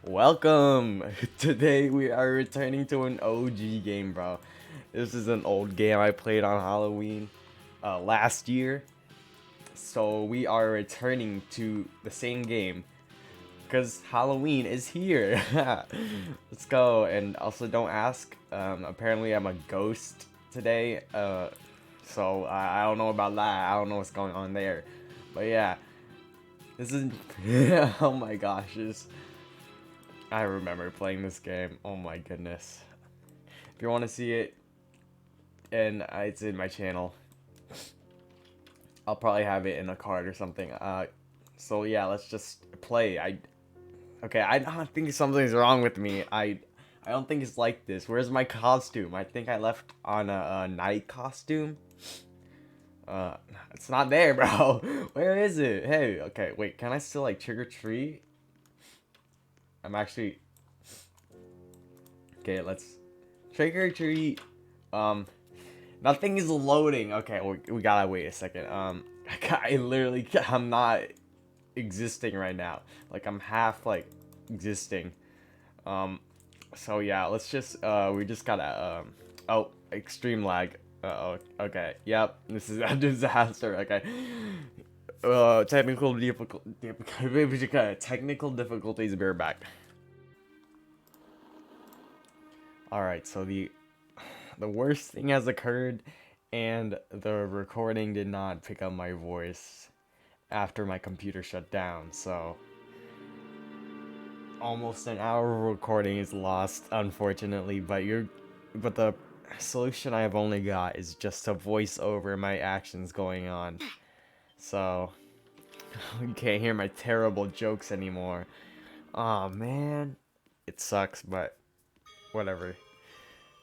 Welcome! Today we are returning to an OG game, bro. This is an old game I played on Halloween last year. So we are returning to the same game because Halloween is here. Let's go. And also don't ask. Apparently I'm a ghost today. So I don't know about that. I don't know what's going on there. But yeah, this is oh my gosh, I remember playing this game. Oh my goodness. If you want to see it, and it's in my channel, I'll probably have it in a card or something. So yeah, let's just play. Okay, I don't think something's wrong with me. I don't think it's like this. Where's my costume? I think I left on a night costume. Uh, it's not there, bro. Where is it? Hey, okay, wait. Can I still like trick or treat? I'm actually okay. Let's trick or treat. Um, Nothing is loading. Okay, we gotta wait a second. I'm not existing right now. Like I'm half like existing. Um, so yeah, let's just we just gotta oh, extreme lag. Oh, okay. Yep, this is a disaster. Okay. Technical difficulties. Bear back. All right, so the worst thing has occurred, and the recording did not pick up my voice after my computer shut down. So almost an hour of recording is lost, unfortunately. But the solution I have only got is just to voice over my actions going on. So you can't hear my terrible jokes anymore. Oh man, it sucks, but whatever.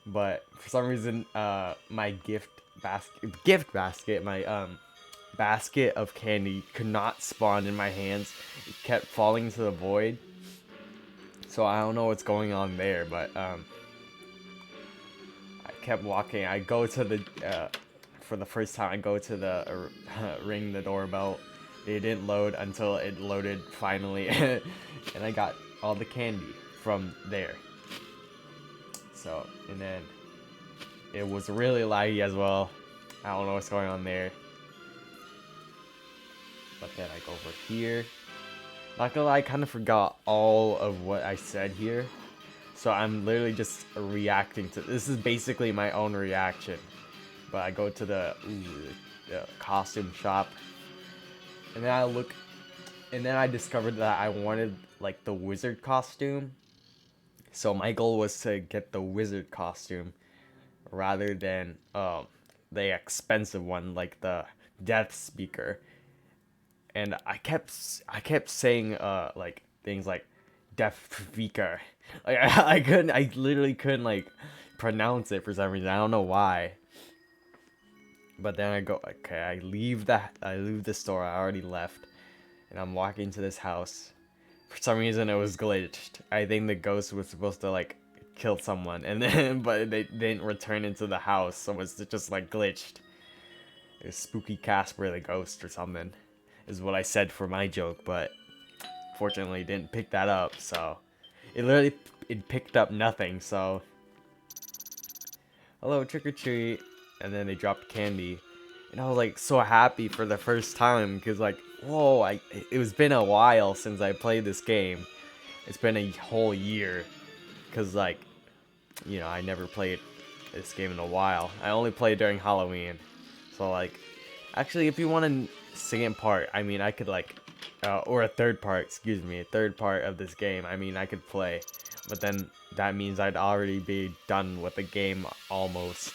But for some reason, my gift basket, my basket of candy could not spawn in my hands. It kept falling to the void. So I don't know what's going on there, but I kept walking. I go to the for the first time. I go to the ring the doorbell. It didn't load until it loaded finally, and I got all the candy from there. So, and then it was really laggy as well. I don't know what's going on there. But then I go over here. Not gonna lie, I kind of forgot all of what I said here. So I'm literally just reacting to this. Is basically my own reaction. But I go to the costume shop. And then I discovered that I wanted like the wizard costume. So my goal was to get the wizard costume rather than the expensive one like the death speaker. And I kept saying like things like death speaker. Like I literally couldn't like pronounce it for some reason. I don't know why. But then I go, okay, I leave the store. I already left, and I'm walking to this house. For some reason, it was glitched. I think the ghost was supposed to like kill someone, and then but they didn't return into the house, so it's just like glitched. It was spooky Casper the ghost or something, is what I said for my joke, but fortunately it didn't pick that up. So it picked up nothing. So hello, trick or treat. And then they dropped candy, and I was like so happy for the first time because like whoa, it was been a while since I played this game. It's been a whole year because like I never played this game in a while. I only played during Halloween. So like actually, if you want a second part, I mean I could like or a third part, excuse me, a third part of this game, I mean I could play, but then that means I'd already be done with the game almost.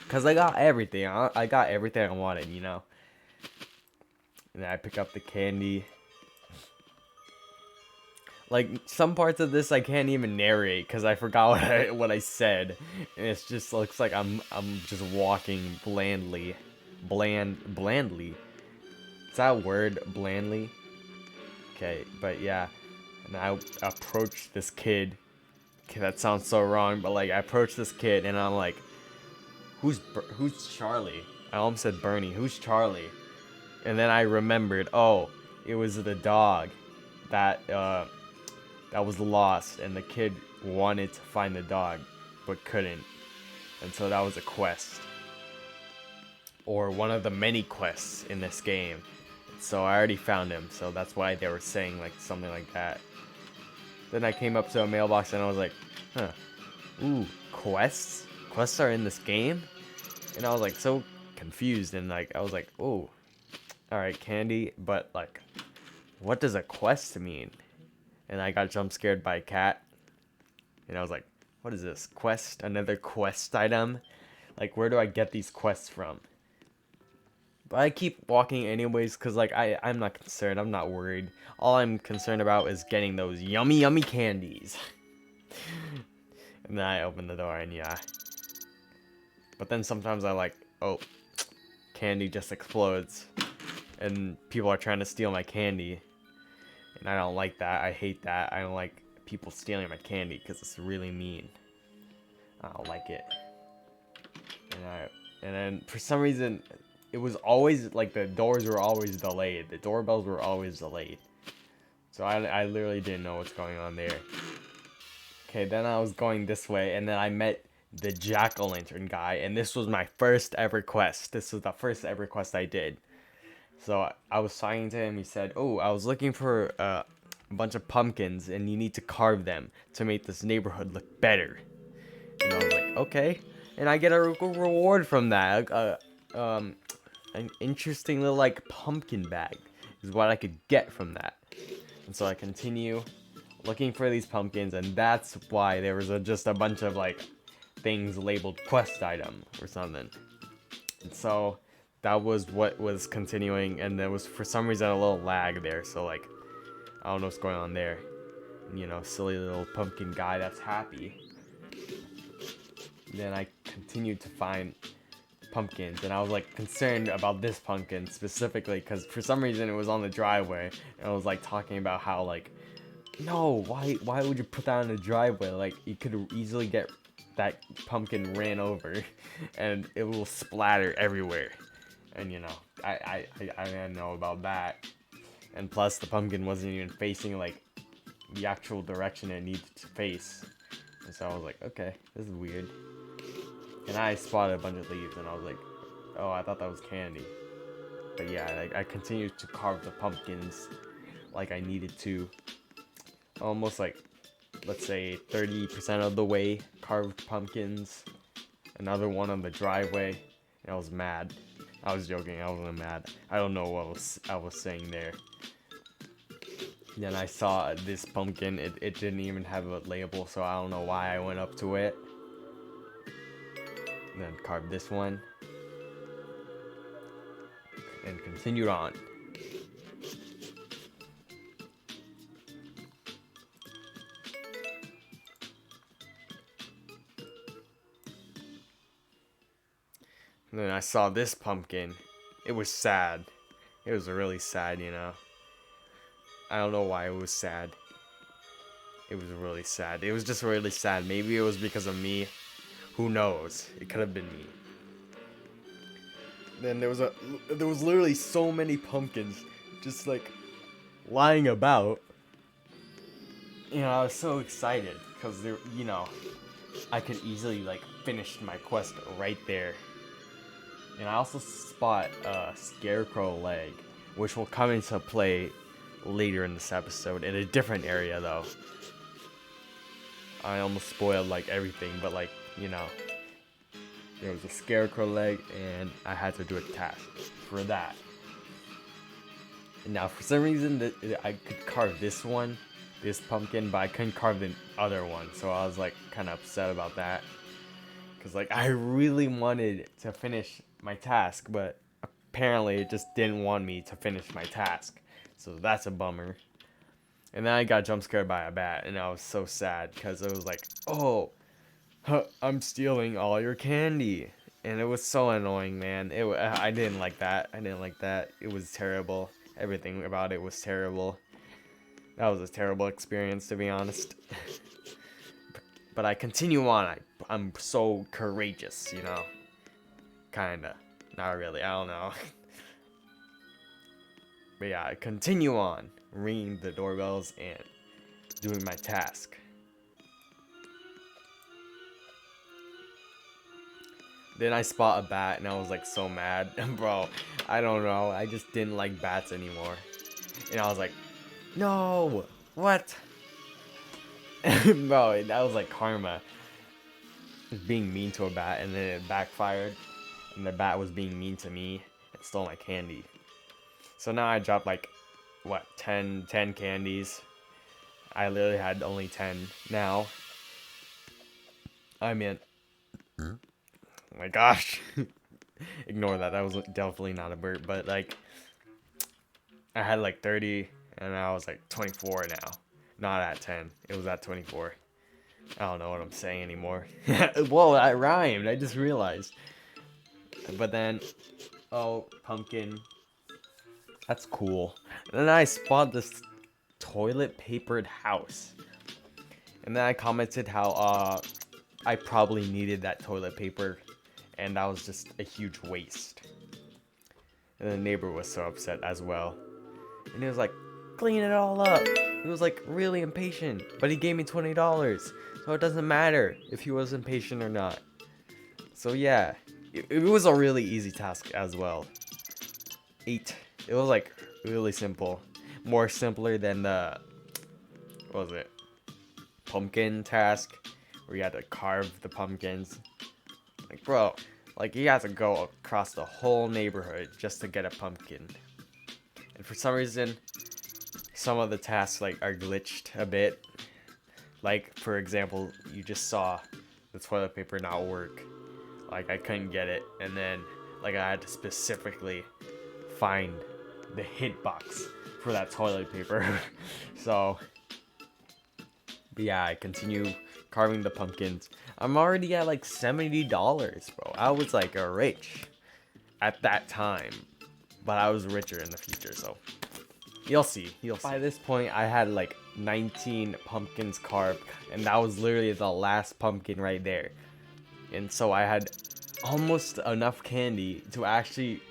Cause I got everything. I got everything I wanted, And then I pick up the candy. Like some parts of this I can't even narrate because I forgot what I said, and it just looks like I'm just walking blandly. Is that a word, blandly? Okay, but yeah, and I approach this kid. Okay, that sounds so wrong, but like I approach this kid and I'm like, who's Charlie? I almost said Bernie. Who's Charlie? And then I remembered, oh, it was the dog that that was lost, and the kid wanted to find the dog, but couldn't. And so that was a quest. Or one of the many quests in this game. So I already found him, so that's why they were saying like something like that. Then I came up to a mailbox and I was like, huh. Ooh, quests? Quests are in this game? And I was like so confused, and like I was like, oh, alright, candy, but like, what does a quest mean? And I got jump scared by a cat. And I was like, what is this? Quest? Another quest item? Like, where do I get these quests from? But I keep walking anyways, because like I'm not concerned. I'm not worried. All I'm concerned about is getting those yummy, yummy candies. And then I open the door, and yeah. But then sometimes I like, oh, candy just explodes. And people are trying to steal my candy. And I don't like that. I hate that. I don't like people stealing my candy because it's really mean. I don't like it. And then for some reason, it was always like the doors were always delayed. The doorbells were always delayed. So I literally didn't know what's going on there. Okay, then I was going this way, and then I met the jack-o'-lantern guy, and this was my first ever quest. This was the first ever quest I did. So I was talking to him. He said, oh, I was looking for a bunch of pumpkins, and you need to carve them to make this neighborhood look better. And I was like, okay. And I get a reward from that. An interesting little like pumpkin bag is what I could get from that. And so I continue looking for these pumpkins, and that's why there was just a bunch of like things labeled quest item or something. And so that was what was continuing, and there was for some reason a little lag there. So like, I don't know what's going on there. You know, silly little pumpkin guy that's happy. Then I continued to find pumpkins, and I was like concerned about this pumpkin specifically because for some reason it was on the driveway, and I was like talking about how like, no, why would you put that on the driveway? Like, you could easily get that pumpkin ran over and it will splatter everywhere. And you know, I didn't know about that. And plus the pumpkin wasn't even facing like the actual direction it needed to face. And so I was like, okay, this is weird. And I spotted a bunch of leaves, and I was like, oh, I thought that was candy. But yeah, like, I continued to carve the pumpkins like I needed to. Almost like, let's say 30% of the way carved pumpkins. Another one on the driveway. And I was mad. I was joking, I wasn't mad. I don't know what I was saying there. Then I saw this pumpkin. It didn't even have a label, so I don't know why I went up to it. Then carved this one and continued on. And then I saw this pumpkin. It was sad. It was really sad, you know. I don't know why it was sad. It was really sad. It was just really sad. Maybe it was because of me. Who knows? It could have been me. Then there was literally so many pumpkins just like lying about. You know, I was so excited because there, you know, I could easily like finish my quest right there. And I also spot a scarecrow leg, which will come into play later in this episode in a different area though. I almost spoiled like everything, but like, you know, there was a scarecrow leg, and I had to do a task for that. And now, for some reason, I could carve this pumpkin, but I couldn't carve the other one. So I was like kind of upset about that, because like I really wanted to finish my task, but apparently it just didn't want me to finish my task. So that's a bummer. And then I got jump scared by a bat, and I was so sad because it was like, oh, I'm stealing all your candy. And it was so annoying, man. I didn't like that. I didn't like that. It was terrible. Everything about it was terrible. That was a terrible experience, to be honest. But I continue on. I'm so courageous, you know. Kinda. Not really. I don't know. But yeah, I continue on ringing the doorbells, and doing my task. Then I spot a bat and I was like so mad. Bro, I don't know. I just didn't like bats anymore. And I was like, no, what? Bro, that was like karma. Just being mean to a bat, and then it backfired. And the bat was being mean to me and stole my candy. So now I dropped like, what, 10 candies. I literally had only 10 now. I mean, oh my gosh. Ignore that. That was definitely not a burp. But like, I had like 30 and I was like 24 now. Not at 10. It was at 24. I don't know what I'm saying anymore. Whoa, that rhymed. I just realized. But then, oh, pumpkin. That's cool. And then I spot this toilet papered house. And then I commented how I probably needed that toilet paper. And that was just a huge waste. And the neighbor was so upset as well. And he was like, clean it all up. He was like really impatient. But he gave me $20. So it doesn't matter if he was impatient or not. So yeah, it was a really easy task as well. 8. It was like really simple. More simpler than the, what was it? Pumpkin task. Where you had to carve the pumpkins. Like, bro, like you have to go across the whole neighborhood just to get a pumpkin. And for some reason, some of the tasks like are glitched a bit. Like, for example, you just saw the toilet paper not work. Like, I couldn't get it. And then, like, I had to specifically find the hitbox for that toilet paper. So, but yeah, I continue carving the pumpkins. I'm already at like $70, bro. I was like rich at that time. But I was richer in the future, so you'll see. By this point, I had like 19 pumpkins carved, and that was literally the last pumpkin right there. And so I had almost enough candy to actually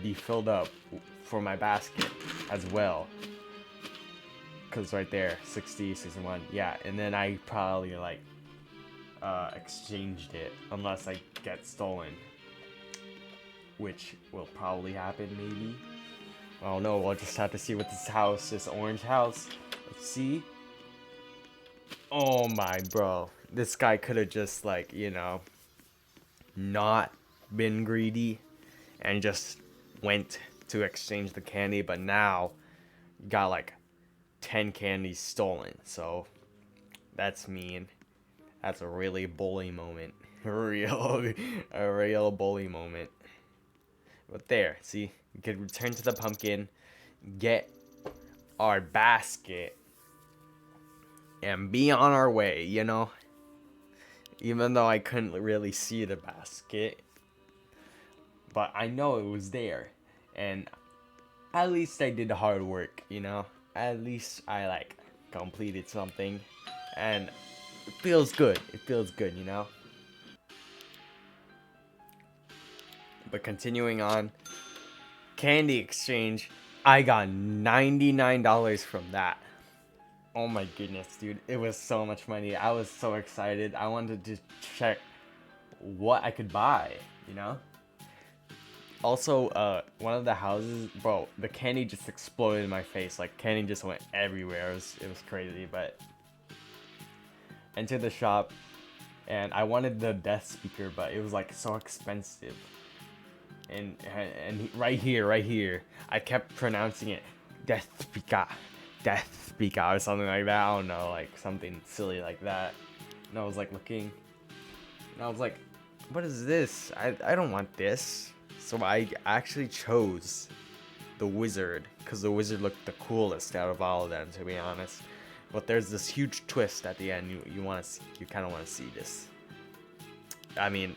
be filled up for my basket as well. Because right there, 60, 61, yeah. And then I probably like exchanged it unless I get stolen. Which will probably happen, maybe. I don't know, we'll just have to see what this orange house. Let's see. Oh my, bro. This guy could have just, like, you know, not been greedy and just went to exchange the candy, but now got like 10 candies stolen. So that's mean. That's a really bully moment. A real bully moment. But there, see, we could return to the pumpkin, get our basket, and be on our way, you know? Even though I couldn't really see the basket, but I know it was there. And at least I did the hard work, you know? At least I, like, completed something. And it feels good. It feels good, you know? But continuing on, candy exchange, I got $99 from that. Oh my goodness, dude. It was so much money. I was so excited. I wanted to check what I could buy, you know? Also, one of the houses, bro, the candy just exploded in my face. Like, candy just went everywhere. It was crazy, but entered the shop, and I wanted the death speaker, but it was, like, so expensive. And right here, I kept pronouncing it death speaker, or something like that. I don't know, like something silly like that. And I was like looking, and I was like, what is this? I don't want this. So I actually chose the wizard, because the wizard looked the coolest out of all of them, to be honest. But there's this huge twist at the end. You want to see, you kind of want to see this. I mean,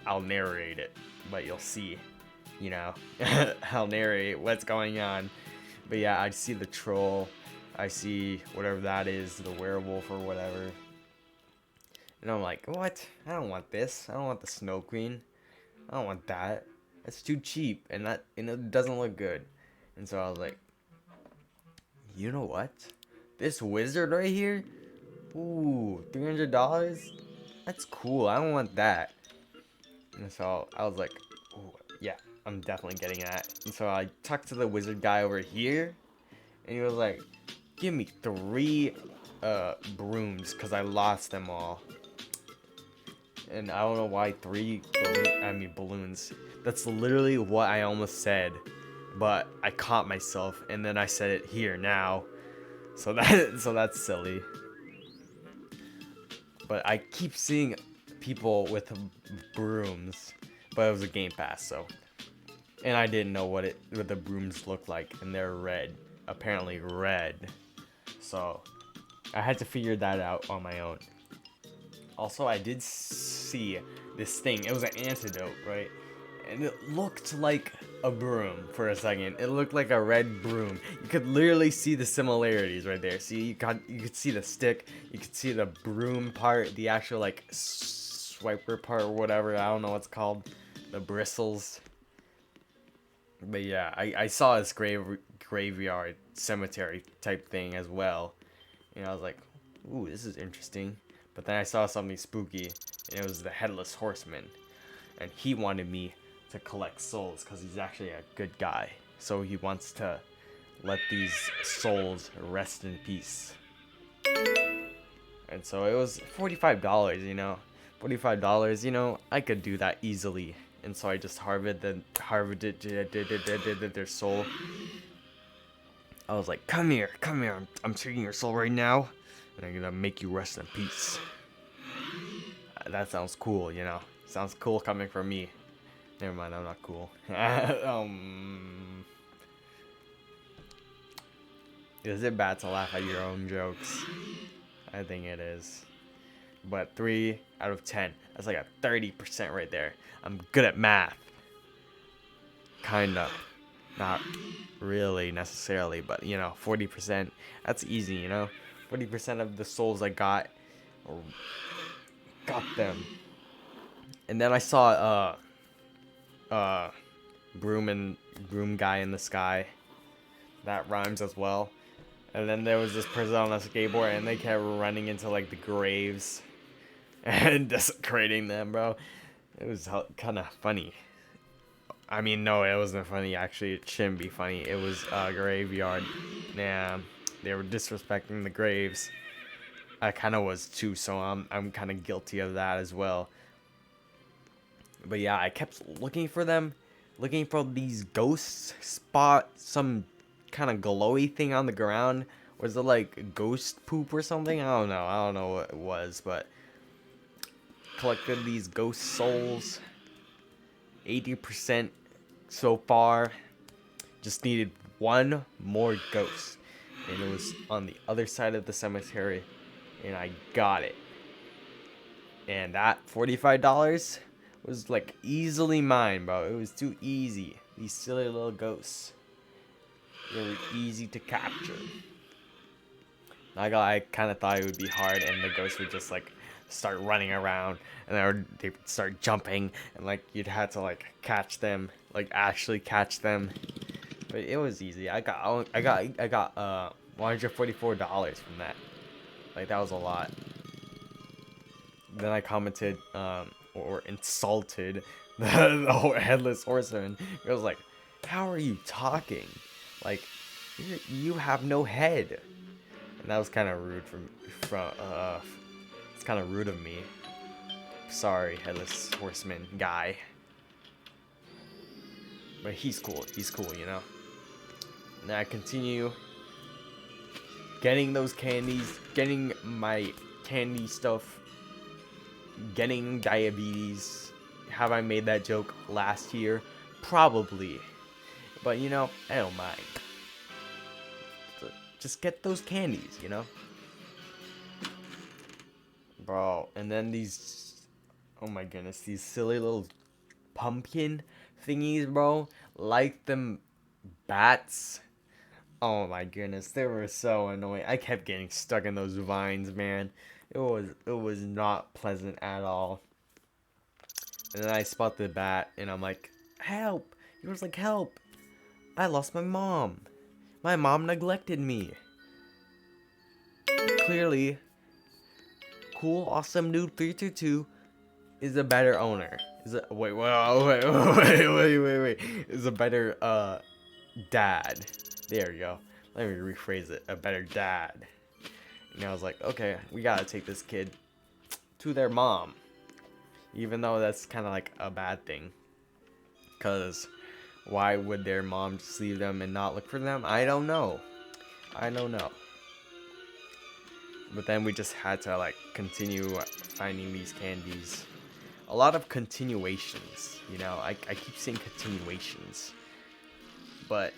I'll narrate it, but you'll see, you know. I'll narrate what's going on. But yeah, I see the troll, I see whatever that is, the werewolf or whatever. And I'm like, what? I don't want this. I don't want the Snow Queen. I don't want that. It's too cheap, and it doesn't look good. And so I was like, you know what? This wizard right here? Ooh, $300? That's cool. I don't want that. And so I was like, ooh, yeah, I'm definitely getting that. And so I talked to the wizard guy over here, and he was like, give me 3 brooms, because I lost them all. And I don't know why 3 balloons. That's literally what I almost said, but I caught myself, and then I said it here now. So that's silly. But I keep seeing people with brooms, but it was a game pass, so. And I didn't know what the brooms look like, and they're red, apparently red. So I had to figure that out on my own. Also, I did see this thing. It was an antidote, right? And it looked like a broom for a second. It looked like a red broom. You could literally see the similarities right there. See, you could see the stick. You could see the broom part, the actual like swiper part or whatever. I don't know what's called. The bristles. But yeah, I saw this graveyard cemetery type thing as well. And I was like, ooh, this is interesting. But then I saw something spooky, and it was the Headless Horseman. And he wanted me to collect souls because he's actually a good guy. So he wants to let these souls rest in peace. And so it was $45, you know. $45, you know, I could do that easily. And so I just harvested their soul. I was like, come here, I'm taking your soul right now, and I'm gonna make you rest in peace. That sounds cool, you know. Sounds cool coming from me. Never mind, I'm not cool. Is it bad to laugh at your own jokes? I think it is. But 3 out of 10. That's like a 30% right there. I'm good at math. Kinda. Not really necessarily, but you know, 40%. That's easy, you know. 40% of the souls I got them. And then I saw broom guy in the sky. That rhymes as well. And then there was this person on a skateboard, and they kept running into like the graves and desecrating them, bro. It was kind of funny. I mean, no, it wasn't funny. Actually, it shouldn't be funny. It was a graveyard. Yeah, they were disrespecting the graves. I kind of was too, so I'm kind of guilty of that as well. But yeah, I kept looking for them, looking for these ghosts. Spot some kind of glowy thing on the ground. Was it like ghost poop or something? I don't know what it was, but collected these ghost souls. 80% so far. Just needed one more ghost, and it was on the other side of the cemetery, and I got it. And that $45 was like easily mine, bro. It was too easy. These silly little ghosts, they were easy to capture. I kind of thought it would be hard, and the ghosts would just like start running around, and they would start jumping, and like you'd have to like catch them, like actually catch them. But it was easy. I got $144 from that. Like that was a lot. Then I commented or insulted the whole Headless Horseman. It was like, how are you talking? Like you have no head. And that was kind of rude it's kind of rude of me. Sorry, Headless Horseman guy. But he's cool, you know. And I continue getting those candies, getting my candy stuff, getting diabetes. Have I made that joke last year? Probably. But you know, I don't mind. Just get those candies, you know? Bro, and then these, oh my goodness, these silly little pumpkin thingies, bro. Like them bats. Oh my goodness, they were so annoying. I kept getting stuck in those vines, man. It was not pleasant at all. And then I spot the bat, and I'm like, help! He was like, help! I lost my mom. My mom neglected me. clearly, Cool Awesome Noob 322 is a better owner. Is a wait, wait. Is a better dad. There we go. Let me rephrase it. A better dad. And I was like, okay, we gotta take this kid to their mom. Even though that's kind of like a bad thing. Because why would their mom just leave them and not look for them? I don't know. But then we just had to like continue finding these candies. A lot of continuations, you know. I keep saying continuations. But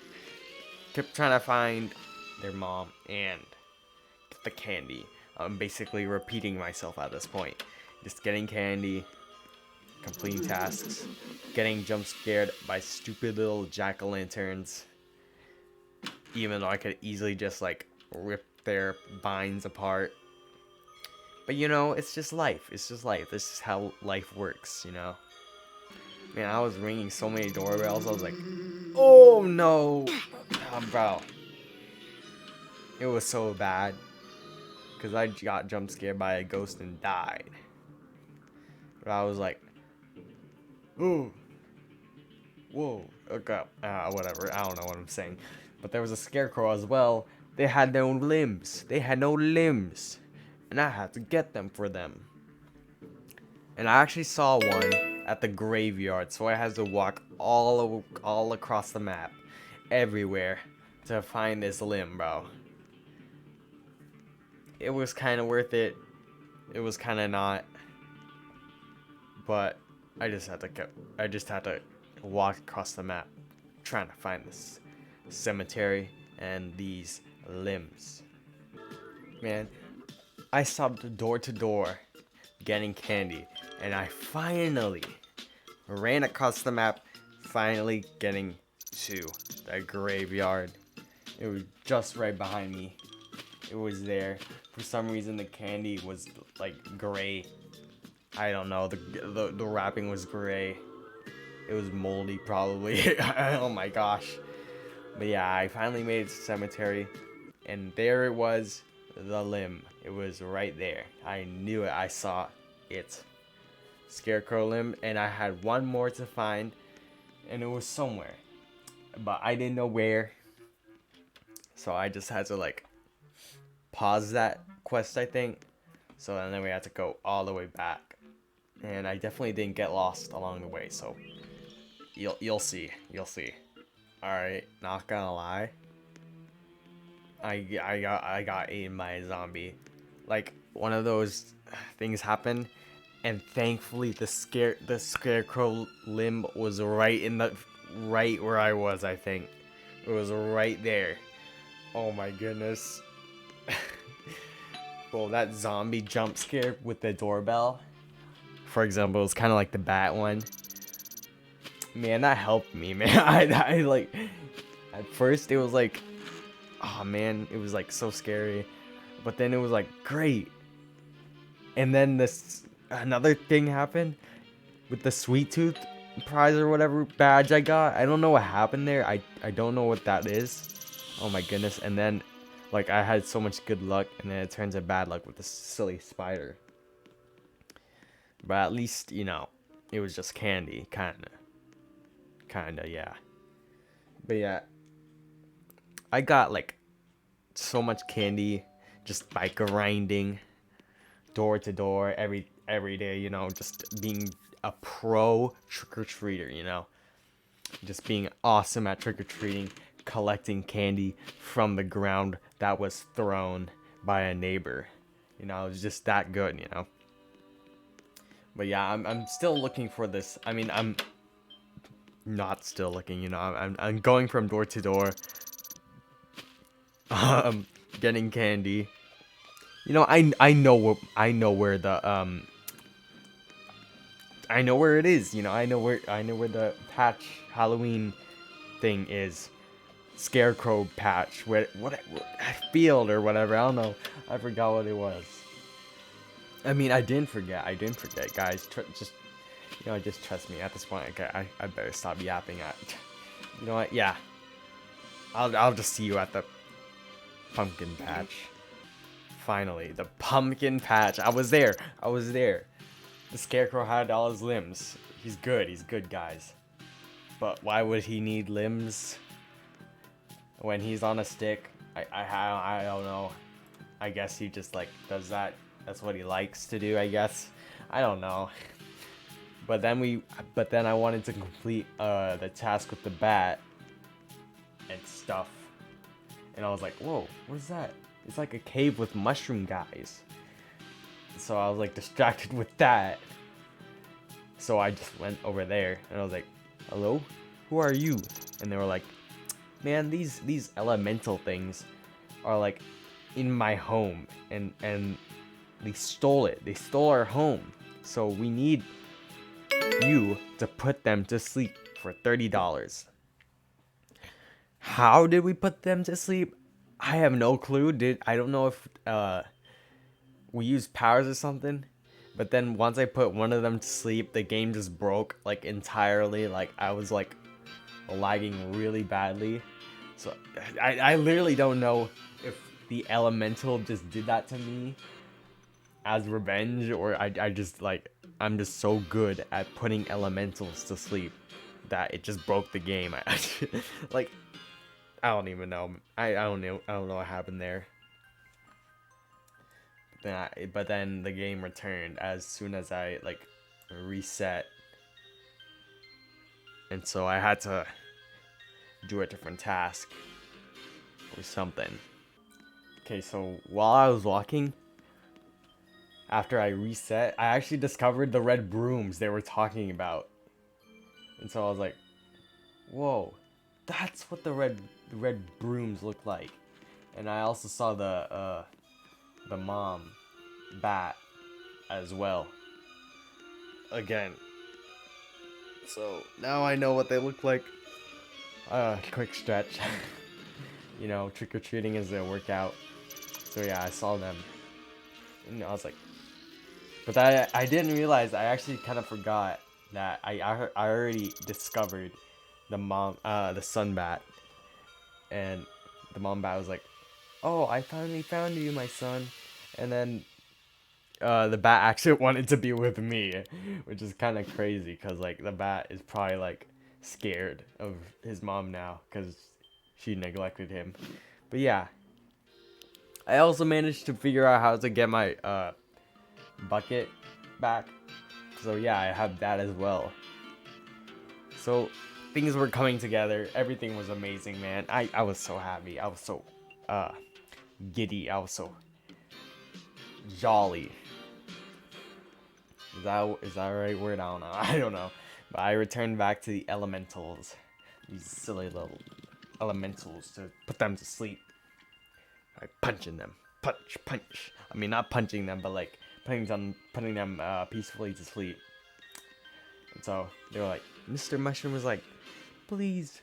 kept trying to find their mom and get the candy. I'm basically repeating myself at this point. Just getting candy, completing tasks, getting jump scared by stupid little jack-o'-lanterns. Even though I could easily just like rip their binds apart. But you know, it's just life. This is how life works, you know. Man, I was ringing so many doorbells. I was like, oh no, bro. It was so bad. Because I got jump scared by a ghost and died. But I was like, ooh. Whoa. Okay. Whatever. I don't know what I'm saying. But there was a scarecrow as well. They had no limbs. And I had to get them for them. And I actually saw one at the graveyard. So I had to walk all across the map. Everywhere. To find this limb, bro. It was kind of worth it. It was kind of not. But I just had to walk across the map trying to find this cemetery and these limbs. Man, I stopped door to door getting candy, and I finally ran across the map, finally getting to the graveyard. It was just right behind me. It was there. For some reason, the candy was like gray. I don't know. The wrapping was gray. It was moldy, probably. Oh my gosh. But yeah, I finally made it to the cemetery, and there it was, the limb. It was right there. I knew it. I saw it. Scarecrow limb, and I had one more to find, and it was somewhere, but I didn't know where. So I just had to like pause that quest, I think. So then we had to go all the way back, and I definitely didn't get lost along the way. So you'll see. All right, not gonna lie. I got eaten by a zombie. Like one of those things happened, and thankfully the scarecrow limb was right where I was. I think it was right there. Oh my goodness. Well, that zombie jump scare with the doorbell, for example, it's kind of like the bat one. Man, that helped me, man. I like, at first it was like, oh man, it was like so scary, but then it was like great. And then another thing happened with the sweet tooth prize or whatever badge I got. I don't know what happened there. I don't know what that is. Oh my goodness. And then like I had so much good luck, and then it turns to bad luck with this silly spider. But at least, you know, it was just candy, kinda, yeah. But yeah, I got like so much candy just by grinding door to door every day, you know, just being a pro trick-or-treater, you know, just being awesome at trick-or-treating, collecting candy from the ground that was thrown by a neighbor. You know, it was just that good, you know. But yeah, I'm still looking for this. I mean, I'm not still looking, you know. I'm going from door to door, getting candy. You know, I know where the I know where it is. You know, I know where the patch Halloween thing is. Scarecrow patch, what field or whatever. I don't know. I forgot what it was. I mean, I didn't forget, guys. Just, you know, just trust me. At this point, I better stop yapping. You know what? Yeah. I'll just see you at the pumpkin patch. finally, the pumpkin patch. I was there. The scarecrow had all his limbs. He's good, guys. But why would he need limbs when he's on a stick? I don't know. I guess he just like does that. That's what he likes to do, I guess. I don't know. But then I wanted to complete the task with the bat and stuff. And I was like, whoa, what is that? It's like a cave with mushroom guys. So I was like distracted with that. So I just went over there and I was like, hello? Who are you? And they were like, man, these elemental things are like in my home and they stole it. They stole our home. So we need you to put them to sleep for $30. How did we put them to sleep? I have no clue. I don't know if we used powers or something. But then once I put one of them to sleep, the game just broke like entirely. Like I was like lagging really badly. So I literally don't know if the elemental just did that to me as revenge, or I just like I'm just so good at putting elementals to sleep that it just broke the game. Like I don't even know. I don't know what happened there. But then the game returned as soon as I like reset, and so I had to do a different task or something. Okay, so while I was walking, after I reset, I actually discovered the red brooms they were talking about, and so I was like, whoa, that's what the red brooms look like. And I also saw the mom bat as well again. So now I know what they look like. Quick stretch. You know, trick-or-treating is a workout. So yeah, I saw them and I was like, but I didn't realize, I actually kind of forgot that I already discovered the sun bat. And the mom bat was like, oh, I finally found you, my son. And then the bat actually wanted to be with me, which is kind of crazy because like the bat is probably like scared of his mom now because she neglected him. But yeah, I also managed to figure out how to get my bucket back. So yeah, I have that as well. So things were coming together. Everything was amazing, man. I was so happy. I was so giddy. I was so jolly. Is that the right word? I don't know. I don't know. But I returned back to the elementals. These silly little elementals, to put them to sleep by punching them. Punch. I mean, not punching them, but like putting them peacefully to sleep. And so they were like, Mr. Mushroom was like, please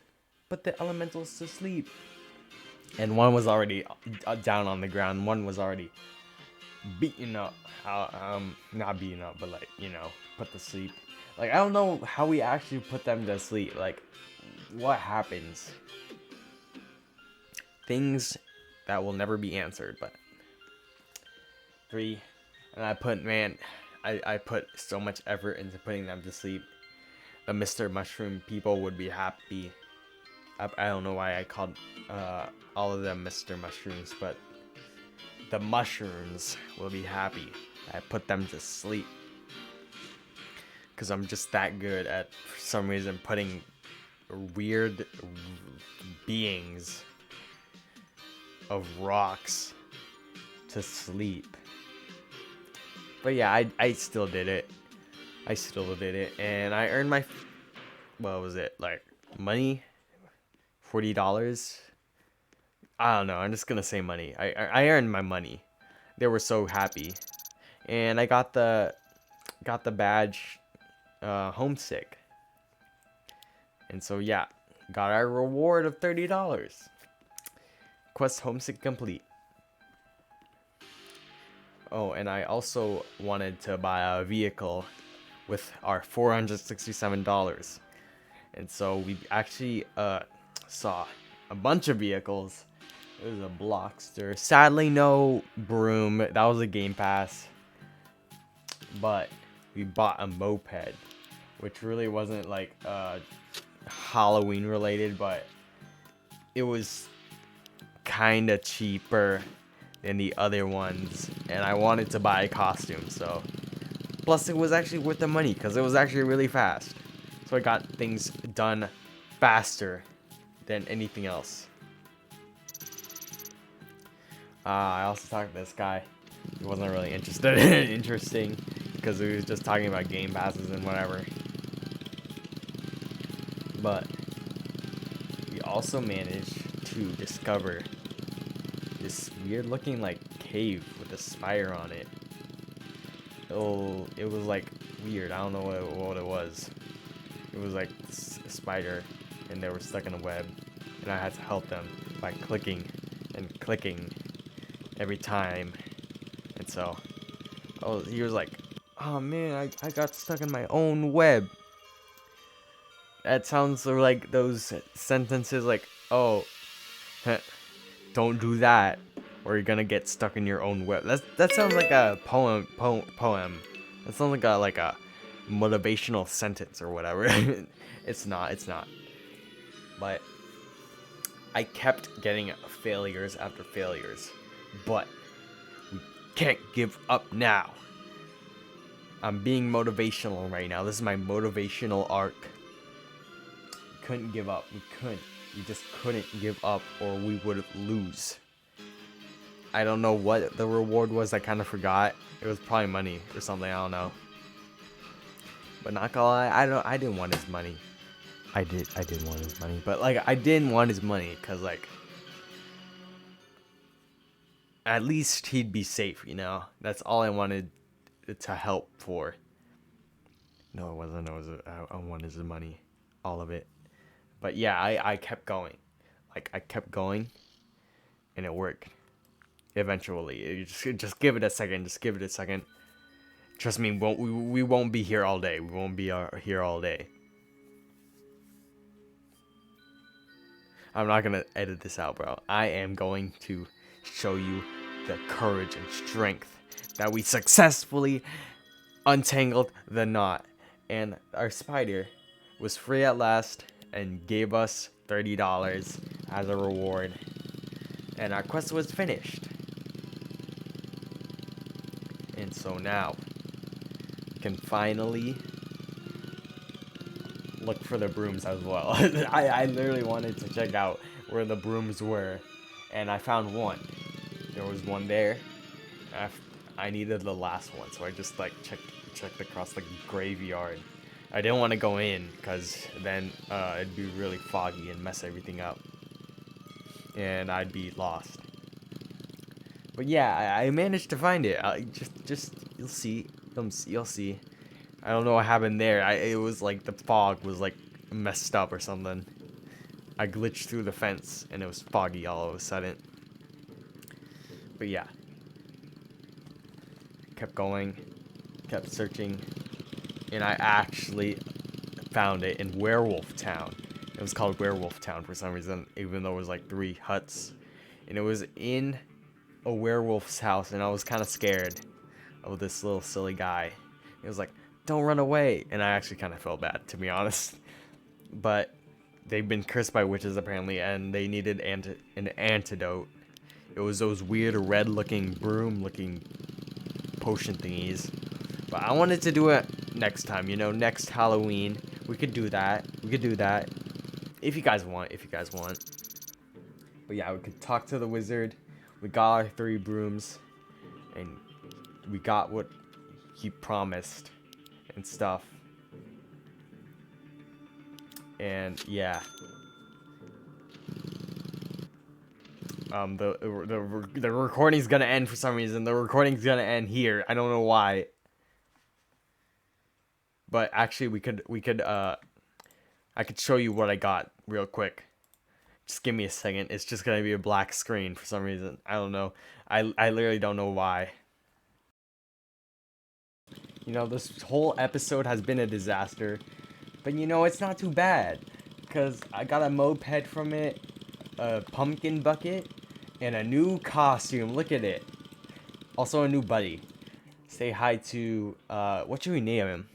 put the elementals to sleep. And one was already down on the ground. One was already beaten up. Not beaten up, but like, you know, put to sleep. Like, I don't know how we actually put them to sleep. Like, what happens? Things that will never be answered, but 3. And I put so much effort into putting them to sleep. The Mr. Mushroom people would be happy. I don't know why I called all of them Mr. Mushrooms, but the mushrooms will be happy. I put them to sleep. Because I'm just that good at, for some reason, putting weird beings of rocks to sleep. But yeah, I still did it. And I earned my, what was it, like, money? $40? I don't know, I'm just gonna say money. I earned my money. They were so happy. And I got the badge, homesick. And so yeah, got our reward of $30. Quest homesick complete. Oh, and I also wanted to buy a vehicle with our $467. And so we actually saw a bunch of vehicles It was a Blockster. Sadly, no broom. That was a Game Pass. But we bought a moped, which really wasn't like Halloween related, but it was kind of cheaper than the other ones, and I wanted to buy a costume, so plus it was actually worth the money because it was actually really fast, so I got things done faster than anything else. I also talked to this guy. He wasn't really interesting because he was just talking about game passes and whatever, but we also managed to discover this weird looking like cave with a spider on it. Oh, it was like weird. I don't know what it was. It was like a spider, and they were stuck in a web, and I had to help them by clicking and clicking every time. And so, he was like, "Oh man, I got stuck in my own web." That sounds like those sentences like, "Oh, don't do that, or you're gonna get stuck in your own web." That sounds like a poem. That sounds like a motivational sentence or whatever. It's not. It's not. But I kept getting failures after failures. But we can't give up now. I'm being motivational right now. This is my motivational arc. We couldn't give up. We couldn't. We just couldn't give up, or we would lose. I don't know what the reward was. I kind of forgot. It was probably money or something. I don't know. But not gonna lie, I didn't want his money. I did want his money, but like I didn't want his money because like at least he'd be safe, you know. That's all I wanted to help for. No, it wasn't. I wanted his money, all of it. But yeah, I kept going. Like I kept going, and it worked. Eventually, just give it a second. Just give it a second. Trust me, we won't be here all day. We won't be here all day. I'm not gonna edit this out, bro. I am going to show you the courage and strength that we successfully untangled the knot. And our spider was free at last and gave us $30 as a reward. And our quest was finished. And so now we can finally look for the brooms as well. I literally wanted to check out where the brooms were, and I found one. There was one there. I needed the last one, so I just like checked across the graveyard. I didn't want to go in because then it'd be really foggy and mess everything up, and I'd be lost. But yeah, I managed to find it. Just you'll see. You'll see. I don't know what happened there. It was like the fog was like messed up or something. I glitched through the fence and it was foggy all of a sudden. But yeah. Kept going. Kept searching. And I actually found it in Werewolf Town. It was called Werewolf Town for some reason, even though it was like 3 huts. And it was in a werewolf's house, and I was kind of scared of this little silly guy. He was like, "Don't run away," and I actually kind of felt bad, to be honest. But they've been cursed by witches apparently, and they needed an antidote. It was those weird red-looking broom-looking potion thingies. But I wanted to do it next time, you know, next Halloween. We could do that. We could do that if you guys want. If you guys want. But yeah, we could talk to the wizard. We got our 3 brooms, and we got what he promised and stuff. And yeah, the recording's gonna end for some reason. The recording's gonna end here. I don't know why. But actually, I could show you what I got real quick. Just give me a second. It's just gonna be a black screen for some reason. I don't know. I literally don't know why. You know, this whole episode has been a disaster. But you know, it's not too bad. Because I got a moped from it, a pumpkin bucket, And a new costume. Look at it. Also a new buddy. Say hi to, what should we name him?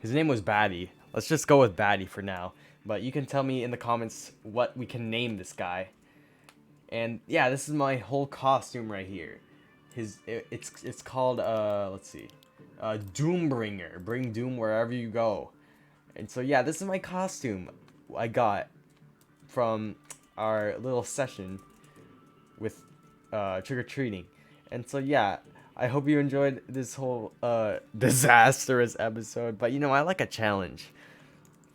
His name was Batty. Let's just go with Batty for now. But you can tell me in the comments what we can name this guy. And yeah, this is my whole costume right here. It's called, let's see. Doombringer. Bring doom wherever you go. And so yeah, this is my costume I got from our little session with trick-or-treating. And so yeah, I hope you enjoyed this whole disastrous episode, but you know, I like a challenge.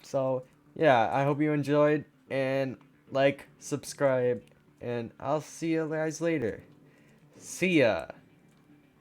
So yeah, I hope you enjoyed, and like, subscribe, and I'll see you guys later. See ya.